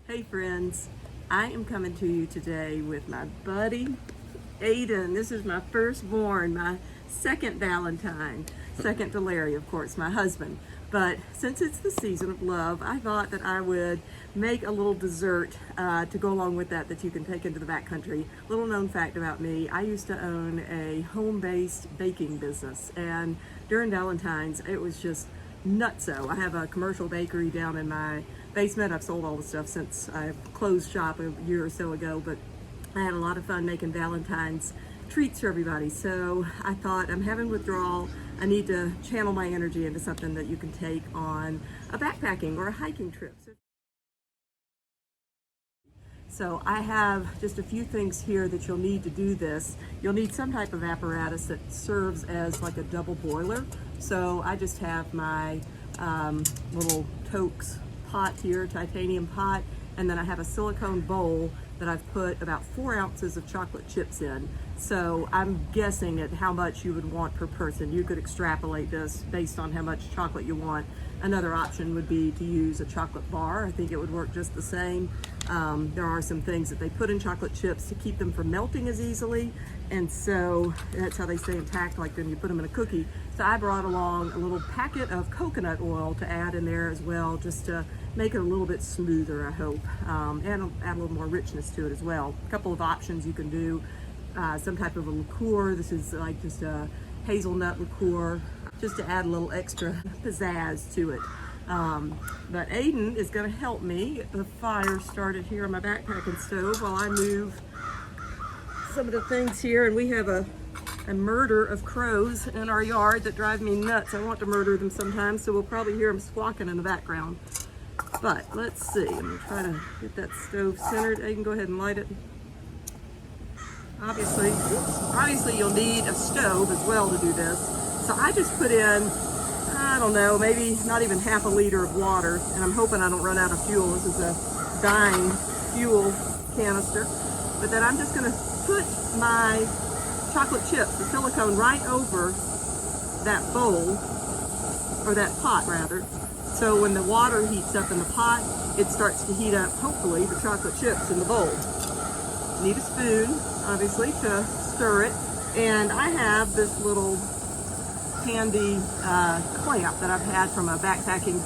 Hey friends, I am coming to you today with my buddy Aiden. This is my firstborn, my second Valentine, second to Larry, of course, my husband. But since it's the season of love, I thought that I would make a little dessert to go along with that you can take into the backcountry. Little known fact about me, I used to own a home-based baking business, and during Valentine's it was just nutso. I have a commercial bakery down in my basement. I've sold all the stuff since I closed shop a year or so ago, but I had a lot of fun making Valentine's treats for everybody. So I thought, I'm having withdrawal. I need to channel my energy into something that you can take on a backpacking or a hiking trip. So I have just a few things here that you'll need to do this. You'll need some type of apparatus that serves as like a double boiler. So I just have my little Toaks pot here, titanium pot, and then I have a silicone bowl that I've put about 4 ounces of chocolate chips in. So I'm guessing at how much you would want per person. You could extrapolate this based on how much chocolate you want. Another option would be to use a chocolate bar. I think it would work just the same. There are some things that they put in chocolate chips to keep them from melting as easily, and so that's how they stay intact, like when you put them in a cookie. So I brought along a little packet of coconut oil to add in there as well, just to make it a little bit smoother, I hope, and add a little more richness to it as well. A couple of options you can do. Some type of a liqueur. This is like just a hazelnut liqueur, just to add a little extra pizzazz to it. But Aiden is going to help me get the fire started here on my backpacking stove while I move some of the things here. And we have a murder of crows in our yard that drive me nuts. I want to murder them sometimes, so we'll probably hear them squawking in the background. But let's see, I'm going to try to get that stove centered. Aiden, go ahead and light it. Obviously you'll need a stove as well to do this. So I just put in, I don't know, maybe not even half a liter of water, and I'm hoping I don't run out of fuel. This is a dying fuel canister. But then I'm just gonna put my chocolate chips, the silicone, right over that bowl, or that pot rather. So when the water heats up in the pot, it starts to heat up, hopefully, the chocolate chips in the bowl. Need a spoon, obviously, to stir it. And I have this little handy clamp that I've had from a backpacking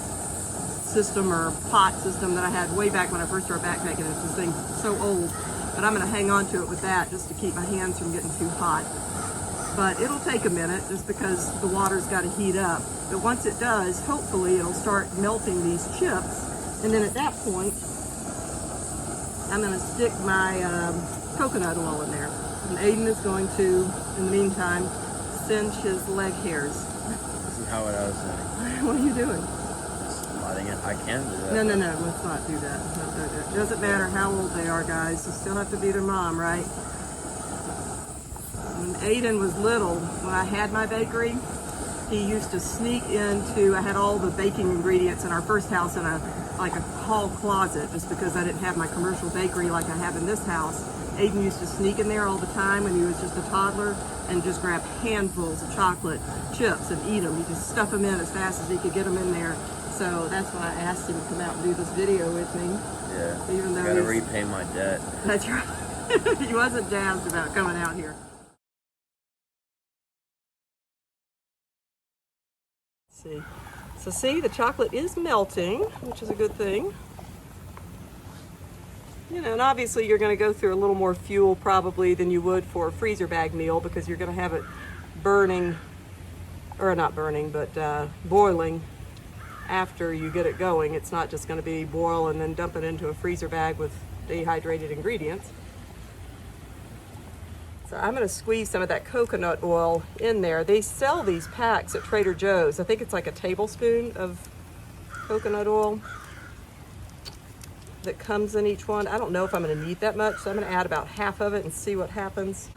system or pot system that I had way back when I first started backpacking. This thing's so old, but I'm gonna hang on to it with that just to keep my hands from getting too hot. But it'll take a minute just because the water's gotta heat up. But once it does, hopefully it'll start melting these chips. And then at that point, I'm gonna stick my coconut oil in there. And Aiden is going to, in the meantime, singe his leg hairs. This is how what I was doing. What are you doing? Just lighting it. I can do that. No, let's not do that. It doesn't matter how old they are, guys. You still have to be their mom, right? When Aiden was little, when I had my bakery, he used to sneak into, I had all the baking ingredients in our first house in a hall closet, just because I didn't have my commercial bakery like I have in this house. Aiden used to sneak in there all the time when he was just a toddler and just grab handfuls of chocolate chips and eat them. He just stuff them in as fast as he could get them in there. So that's why I asked him to come out and do this video with me. Yeah, even though I gotta repay my debt. That's right. He wasn't jazzed about coming out here. Let's see. So see, the chocolate is melting, which is a good thing. You know, and obviously you're going to go through a little more fuel probably than you would for a freezer bag meal, because you're going to have it burning, or not burning, but boiling after you get it going. It's not just going to be boil and then dump it into a freezer bag with dehydrated ingredients. So I'm going to squeeze some of that coconut oil in there. They sell these packs at Trader Joe's. I think it's like a tablespoon of coconut oil that comes in each one. I don't know if I'm going to need that much, so I'm going to add about half of it and see what happens.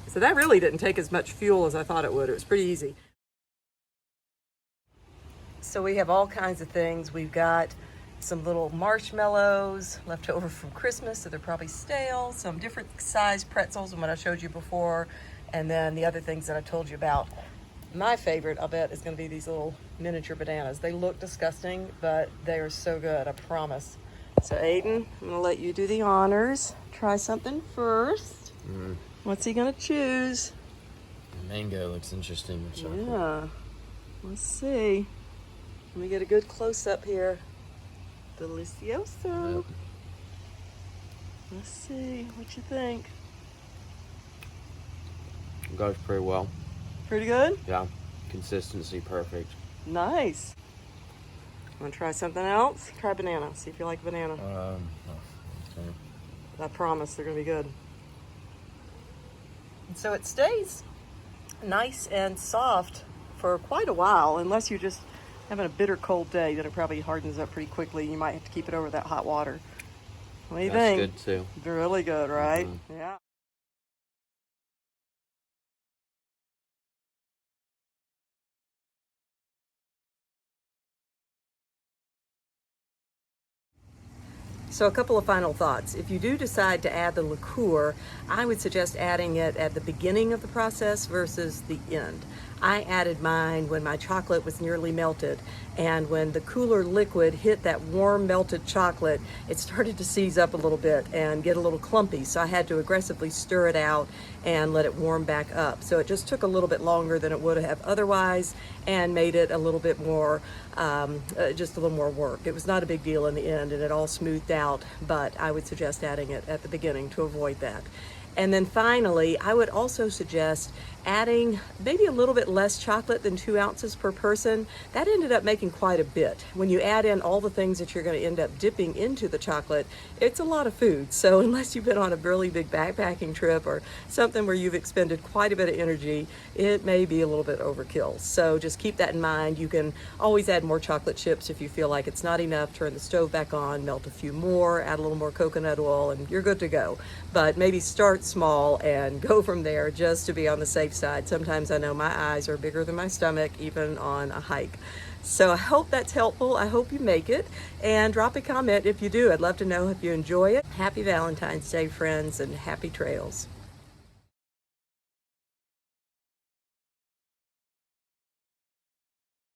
So that really didn't take as much fuel as I thought it would. It was pretty easy. So we have all kinds of things. We've got some little marshmallows left over from Christmas, so they're probably stale. Some different size pretzels than what I showed you before. And then the other things that I told you about. My favorite, I'll bet, is going to be these little miniature bananas. They look disgusting, but they are so good, I promise. So Aiden, I'm going to let you do the honors. Try something first. What's he going to choose? Mango looks interesting with chocolate. Yeah. Let's see. Let me get a good close-up here. Delicioso. Yep. Let's see. What you think? It goes pretty well. Pretty good? Yeah. Consistency perfect. Nice. Want to try something else? Try banana. See if you like banana. Okay. I promise they're going to be good. And so it stays nice and soft for quite a while, unless you're just having a bitter cold day, then it probably hardens up pretty quickly. You might have to keep it over that hot water. What do you think? That's good too. Really good, right? Yeah. So a couple of final thoughts. If you do decide to add the liqueur, I would suggest adding it at the beginning of the process versus the end. I added mine when my chocolate was nearly melted, and when the cooler liquid hit that warm melted chocolate, it started to seize up a little bit and get a little clumpy, so I had to aggressively stir it out and let it warm back up. So it just took a little bit longer than it would have otherwise and made it a little bit more, just a little more work. It was not a big deal in the end, and it all smoothed out, but I would suggest adding it at the beginning to avoid that. And then finally, I would also suggest adding maybe a little bit less chocolate than 2 ounces per person. That ended up making quite a bit. When you add in all the things that you're going to end up dipping into the chocolate, it's a lot of food. So unless you've been on a really big backpacking trip or something where you've expended quite a bit of energy, it may be a little bit overkill. So just keep that in mind. You can always add more chocolate chips if you feel like it's not enough. Turn the stove back on, melt a few more, add a little more coconut oil, and you're good to go. But maybe start small and go from there just to be on the safe side. Sometimes I know my eyes are bigger than my stomach, even on a hike. So I hope that's helpful. I hope you make it, and drop a comment if you do. I'd love to know if you enjoy it. Happy Valentine's Day, friends, and happy trails.